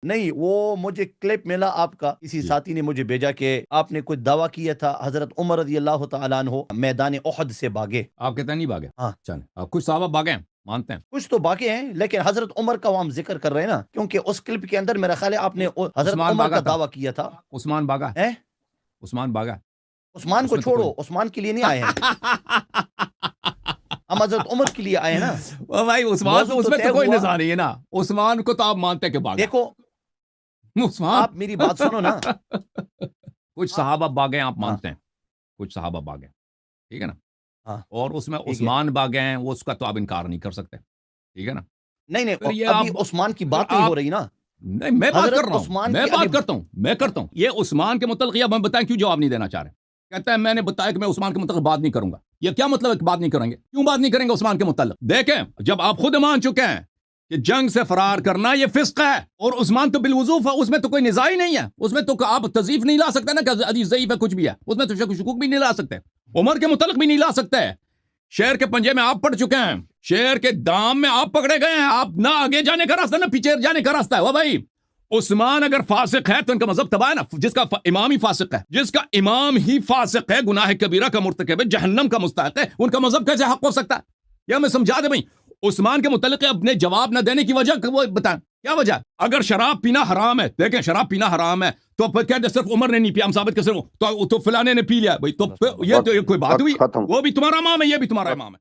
نہیں، وہ مجھے کلپ ملا آپ کا، کسی جی ساتھی نے مجھے بھیجا کہ آپ نے کچھ دعویٰ کیا تھا حضرت عمر رضی اللہ تعالیٰ عنہ میدان احد سے بھاگے. آپ کہتے ہیں نہیں بھاگے. ہاں چلیں آپ کچھ صحابہ بھاگے ہیں مانتے ہیں. کچھ تو باقی ہیں، لیکن حضرت عمر کا وہ ہم ذکر کر رہے ہیں نا، کیونکہ اس کلپ کے اندر میرا خیال ہے آپ نے حضرت عثمان عمر بھاگا کا تھا. دعویٰ کیا تھا. عثمان بھاگا. ہیں؟ عثمان بھاگا. عثمان اس کو میں تو کوئی چھوڑو، عثمان کے لیے نہیں آئے ہیں ہم حضرت عمر کے لیے آئے ہیں نا. او بھائی عثمان موضوع تو اس میں طے تو کوئی ہوا. نظر نہیں ہے نا. عثمان کو تو آپ مانتے ہیں کہ بھاگا. دیکھو عثمان آپ میری بات سنو نا. کچھ صحابہ بھاگے آپ ہاں مانتے ہیں. کچھ صحابہ بھاگے ٹھیک ہے نا. ہاں اور اس میں ٹھیک ہے. عثمان بھاگے ہیں وہ اس کا تو آپ انکار نہیں کر سکتے. ٹھیک ہے نا. نہیں نہیں، پھر یہ ابھی آپ عثمان کی پھر بات نہیں آپ ہو رہی نا. نہیں میں بات حضرت کر رہا ہوں. عثمان میں کی ابھی بات کرتا ہوں. میں کرتا ہوں. یہ عثمان کے متعلق یہ ہمیں بتائیں کیوں جواب نہیں دینا چاہ رہے. کہتا ہے میں نے بتایا کہ میں عثمان کے متعلق بات نہیں کروں گا. یہ کیا مطلب ہے کہ بات نہیں کریں گے؟ کیوں بات نہیں کریں گے عثمان کے متعلق؟ دیکھیں جب آپ خود مان چکے ہیں کہ جنگ سے فرار کرنا یہ فسق ہے اور عثمان تو بالوضوف ہے، اس میں تو کوئی نزاع ہی نہیں ہے. اس میں تو آپ تضعیف نہیں لا سکتے نا کہ حدیث ضعیف ہے کچھ بھی ہے. اس میں تو شک و شکوک بھی نہیں لا سکتے. عمر کے متعلق بھی نہیں لا سکتے. شیر کے پنجے میں آپ پڑ چکے ہیں. شیر کے دام میں آپ پکڑے گئے ہیں. آپ نہ آگے جانے کا راستہ نہ پیچھے جانے کا راستہ ہے. وہ بھائی عثمان اگر فاسق ہے تو ان کا مذہب تباہ ہے نا. جس کا امام ہی فاسق ہے، جس کا امام ہی فاسق ہے، گناہ کبیرہ کا مرتکب ہے، جہنم کا مستحق ہے، ان کا مذہب کیسے حق ہو سکتا ہے؟ یہ ہمیں سمجھا دے بھائی. عثمان کے متعلق اپنے جواب نہ دینے کی وجہ وہ بتائیں کیا وجہ. اگر شراب پینا حرام ہے، دیکھیں شراب پینا حرام ہے تو پھر کہتے صرف عمر نے نہیں پیا، ہم ثابت کر صرف تو فلانے نے پی لیا بھائی. تو یہ کوئی بات ہوئی؟ ختم. وہ بھی تمہارا امام ہے، یہ بھی تمہارا امام ہے.